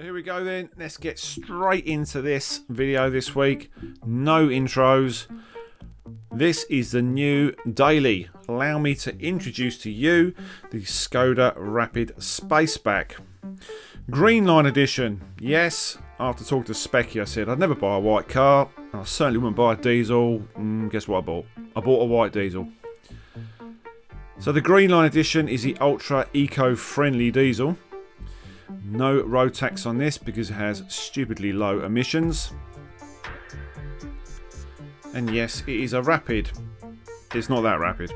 So here we go then, let's get straight into this video this week. No intros. This is the new daily. Allow me to introduce to you the SKODA Rapid Spaceback. Green Line Edition. Yes, after talking to Specky I said I'd never buy a white car. And I certainly wouldn't buy a diesel. Guess what I bought? I bought a white diesel. So the Green Line Edition is the ultra eco-friendly diesel. No road tax on this because it has stupidly low emissions. And yes, it is a Rapid. It's not that rapid.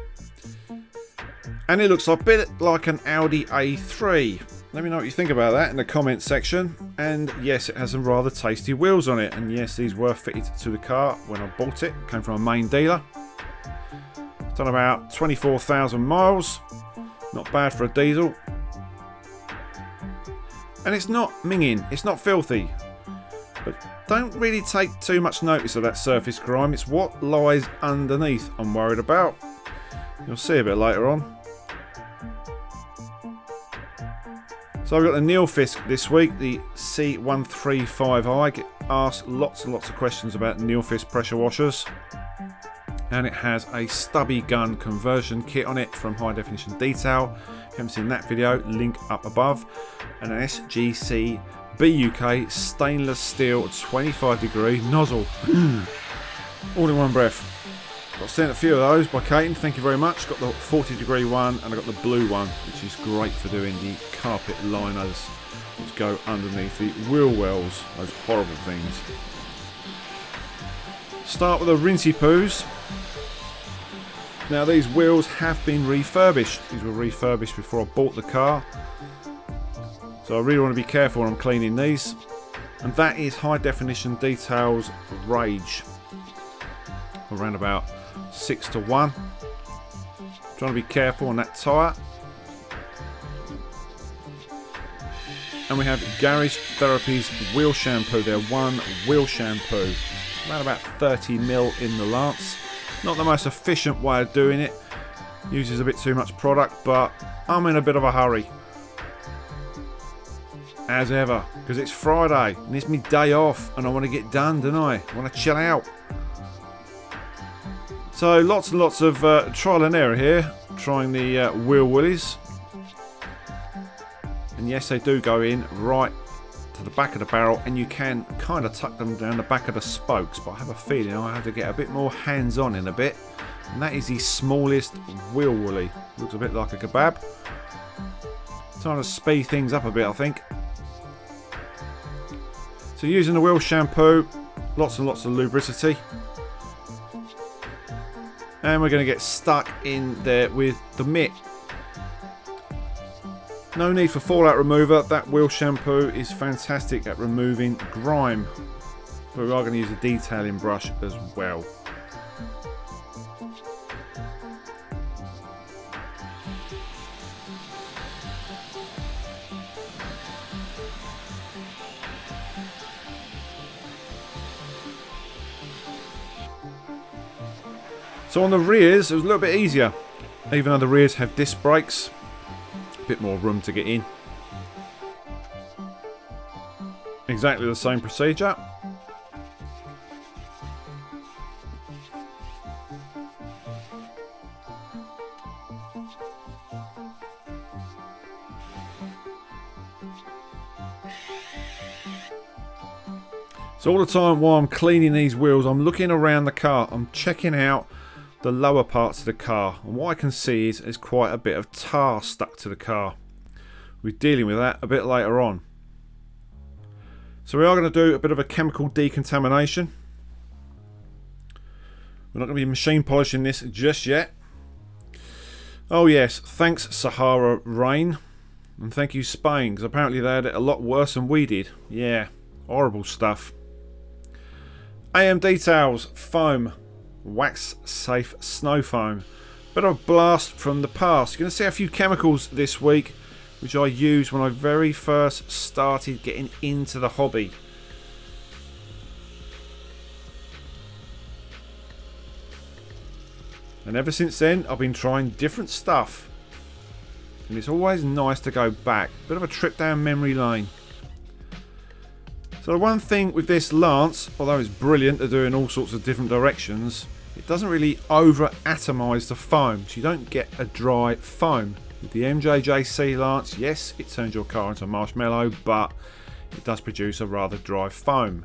And it looks a bit like an Audi A3. Let me know what you think about that in the comments section. And yes, it has some rather tasty wheels on it. And yes, these were fitted to the car when I bought it. Came from a main dealer. It's done about 24,000 miles. Not bad for a diesel. And it's not minging, it's not filthy. But don't really take too much notice of that surface grime. It's what lies underneath I'm worried about. You'll see a bit later on. So we've got the Neilfisk this week, the C135i. I get asked lots and lots of questions about Neilfisk pressure washers. And it has a stubby gun conversion kit on it from High Definition Detail. If you haven't seen that video, link up above. And an SGC BUK stainless steel 25 degree nozzle. All in one breath. Got sent a few of those by Caton, thank you very much. Got the 40 degree one and I got the blue one, which is great for doing the carpet liners which go underneath the wheel wells, those horrible things. Start with the rinsey poos. Now these wheels have been refurbished. These were refurbished before I bought the car. So I really want to be careful when I'm cleaning these. And that is High Definition Details Rage. Around about 6 to 1. Trying to be careful on that tyre. And we have Garage Therapy's wheel shampoo. Their one wheel shampoo. Around about 30ml in the lance. Not the most efficient way of doing it. Uses a bit too much product, but I'm in a bit of a hurry. As ever, because it's Friday and it's my day off and I want to get done, don't I? I want to chill out. So lots and lots of trial and error here, trying the wheel willies. And yes, they do go in right to the back of the barrel and you can kind of tuck them down the back of the spokes, but I have a feeling I have to get a bit more hands-on in a bit. And that is the smallest wheel willy. Looks a bit like a kebab. Trying to speed things up a bit, I think. So using the wheel shampoo, lots and lots of lubricity. And we're going to get stuck in there with the mitt. No need for fallout remover. That wheel shampoo is fantastic at removing grime. But we are going to use a detailing brush as well. So on the rears, it was a little bit easier. Even though the rears have disc brakes, a bit more room to get in. Exactly the same procedure. So all the time while I'm cleaning these wheels, I'm looking around the car, I'm checking out the lower parts of the car, and what I can see is there's quite a bit of tar stuck to the car. We're dealing with that a bit later on. So we are going to do a bit of a chemical decontamination. We're not going to be machine polishing this just yet. Oh yes, thanks Sahara Rain, and thank you Spain, because apparently they had it a lot worse than we did. Yeah, horrible stuff. AM Details foam. Wax safe snow foam. Bit of a blast from the past. You're going to see a few chemicals this week which I used when I very first started getting into the hobby. And ever since then I've been trying different stuff. And it's always nice to go back. Bit of a trip down memory lane. So the one thing with this lance, although it's brilliant to do in all sorts of different directions, it doesn't really over atomize the foam, so you don't get a dry foam. With the MJJC lance, yes, it turns your car into marshmallow, but it does produce a rather dry foam.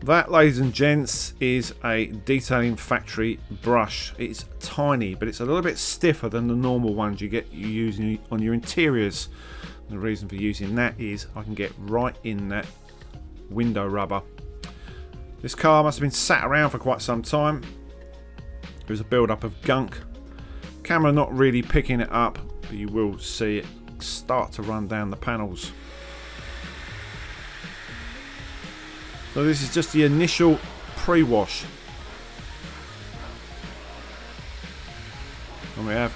That, ladies and gents, is a detailing factory brush. It's tiny, but it's a little bit stiffer than the normal ones you use on your interiors. The reason for using that is I can get right in that window rubber. This car must have been sat around for quite some time. There's a build-up of gunk. Camera not really picking it up, but you will see it start to run down the panels. So this is just the initial pre-wash. And we have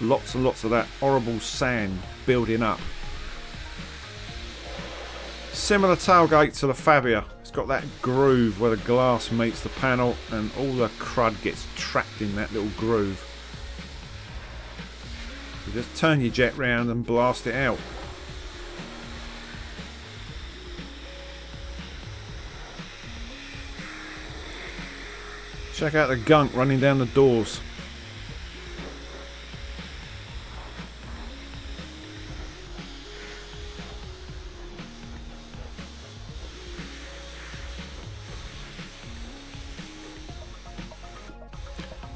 lots and lots of that horrible sand building up. Similar tailgate to the Fabia. It's got that groove where the glass meets the panel and all the crud gets trapped in that little groove. You just turn your jet round and blast it out. Check out the gunk running down the doors.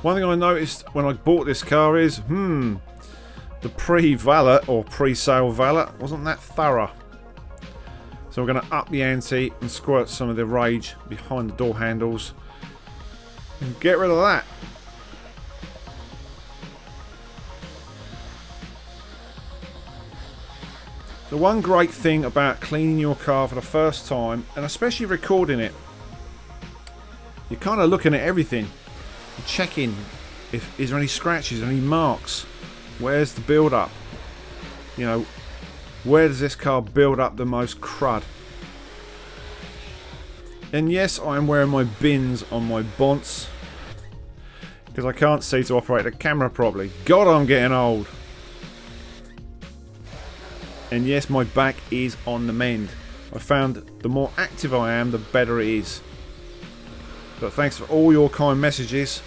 One thing I noticed when I bought this car is, the pre-valet or pre-sale valet wasn't that thorough. So we're going to up the ante and squirt some of the rage behind the door handles and get rid of that. The one great thing about cleaning your car for the first time, and especially recording it, you're kind of looking at everything. You're checking if is there any scratches, any marks, where's the build up, you know, where does this car build up the most crud. And yes, I am wearing my bins on my bonce because I can't see to operate the camera properly. God, I'm getting old. And yes, my back is on the mend. I found the more active I am, the better it is. But thanks for all your kind messages.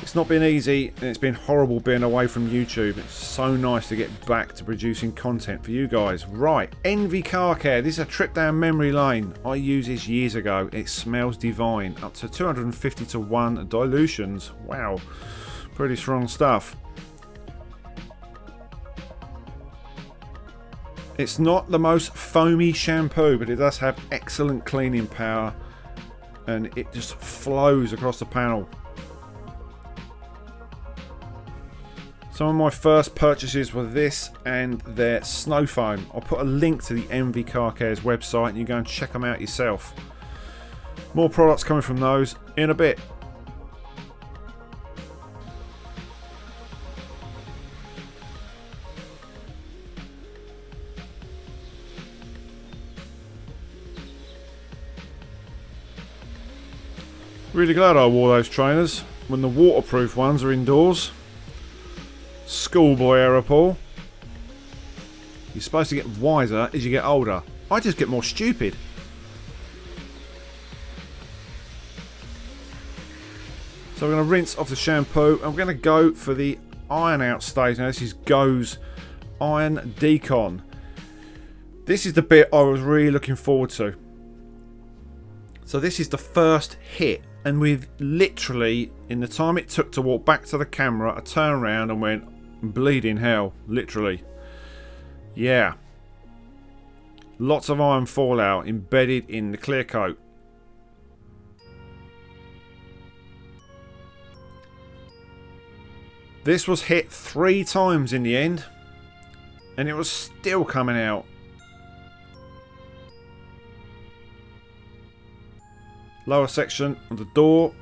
It's not been easy and it's been horrible being away from YouTube. It's so nice to get back to producing content for you guys. Right, Envy Car Care. This is a trip down memory lane. I used this years ago. It smells divine. Up to 250 to 1 dilutions. Wow, pretty strong stuff. It's not the most foamy shampoo, but it does have excellent cleaning power and it just flows across the panel. Some of my first purchases were this and their snow foam. I'll put a link to the Envy Car Care's website and you go and check them out yourself. More products coming from those in a bit. Really glad I wore those trainers when the waterproof ones are indoors. Schoolboy error, Paul. You're supposed to get wiser as you get older. I just get more stupid. So we're going to rinse off the shampoo and we're going to go for the iron out stage. Now this is Go's Iron Decon. This is the bit I was really looking forward to. So this is the first hit. And we've literally, in the time it took to walk back to the camera, I turned around and went, bleeding hell, literally. Yeah. Lots of iron fallout embedded in the clear coat. This was hit 3 times in the end, and it was still coming out. Lower section of the door.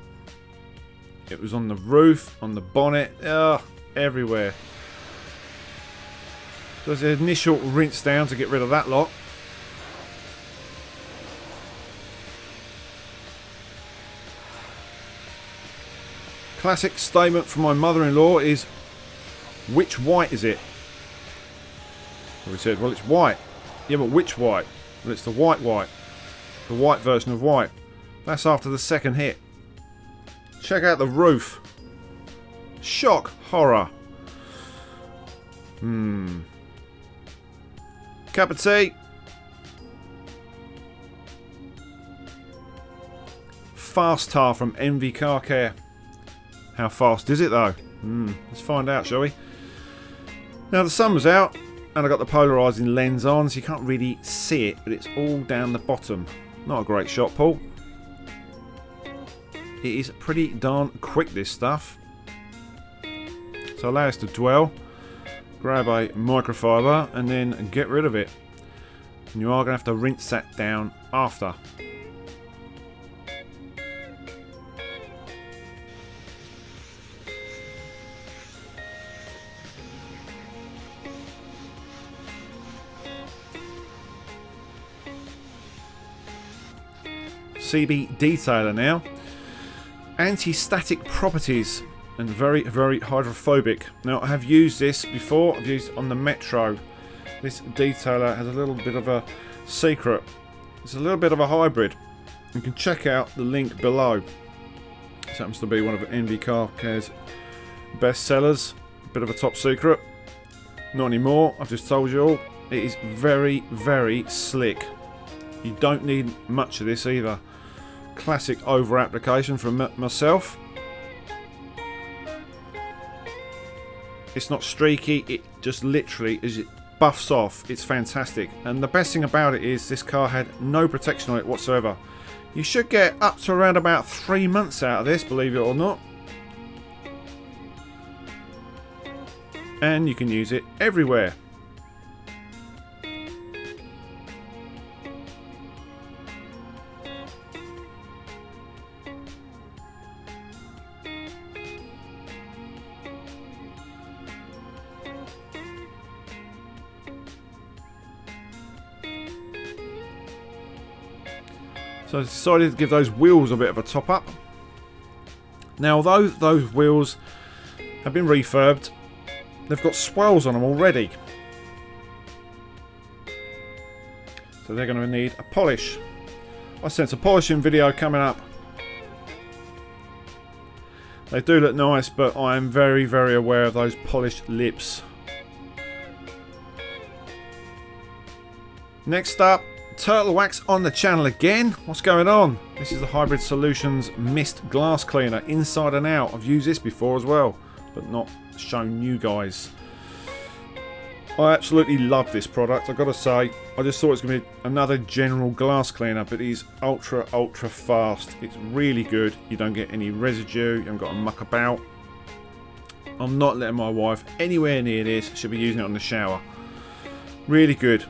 It was on the roof, on the bonnet, everywhere. So there's an initial rinse down to get rid of that lot. Classic statement from my mother-in-law is, which white is it? Well, we said, well, it's white. Yeah, but which white? Well, it's the white. The white version of white. That's after the second hit. Check out the roof. Shock horror. Cup of tea. Fast tar from Envy Car Care. How fast is it though? Let's find out, shall we? Now the sun was out and I got the polarising lens on, so you can't really see it, but it's all down the bottom. Not a great shot, Paul. It is pretty darn quick, this stuff. So allow us to dwell, grab a microfiber and then get rid of it. And you are going to have to rinse that down after. CB detailer now. Anti-static properties and very, very hydrophobic. Now I have used this before. I've used it on the Metro. This detailer has a little bit of a secret. It's a little bit of a hybrid. You can check out the link below. This happens to be one of Envy Car Care's best sellers. A bit of a top secret. Not anymore. I've just told you all. It is very, very slick. You don't need much of this either. Classic over application from myself. It's not streaky, it just literally as it buffs off, it's fantastic. And the best thing about it is this car had no protection on it whatsoever. You should get up to around about 3 months out of this, believe it or not. And you can use it everywhere. So I decided to give those wheels a bit of a top up. Now although those wheels have been refurbed, they've got swells on them already. So they're going to need a polish. I sense a polishing video coming up. They do look nice, but I am very, very aware of those polished lips. Next up, turtle wax on the channel again. What's going on? This is the Hybrid Solutions Mist Glass Cleaner, inside and out. I've used this before as well, but not shown you guys. I absolutely love this product, I've got to say. I just thought it was going to be another general glass cleaner, but it is ultra fast. It's really good. You don't get any residue, you haven't got to muck about. I'm not letting my wife anywhere near this. She'll be using it on the shower. Really good.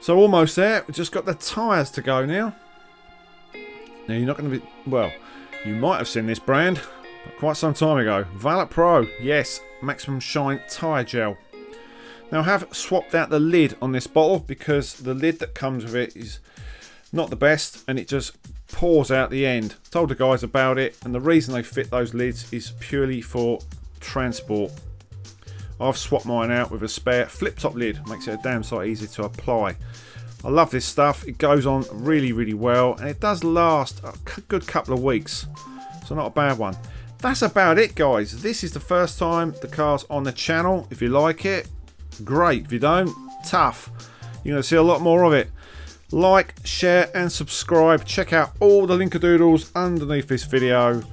So almost there, we've just got the tyres to go now. Now you're not going to be, well, you might have seen this brand quite some time ago. Valet Pro, yes, Maximum Shine tyre gel. Now I have swapped out the lid on this bottle because the lid that comes with it is not the best and it just pours out the end. Told the guys about it, and the reason they fit those lids is purely for transport. I've swapped mine out with a spare flip top lid. Makes it a damn sight easy to apply. I love this stuff. It goes on really, really well, and it does last a good couple of weeks. So not a bad one. That's about it, guys. This is the first time the car's on the channel. If you like it, great. If you don't, tough. You're going to see a lot more of it. Like, share and subscribe. Check out all the linkadoodles underneath this video.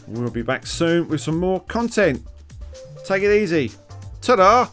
We'll be back soon with some more content. Take it easy. Ta-da!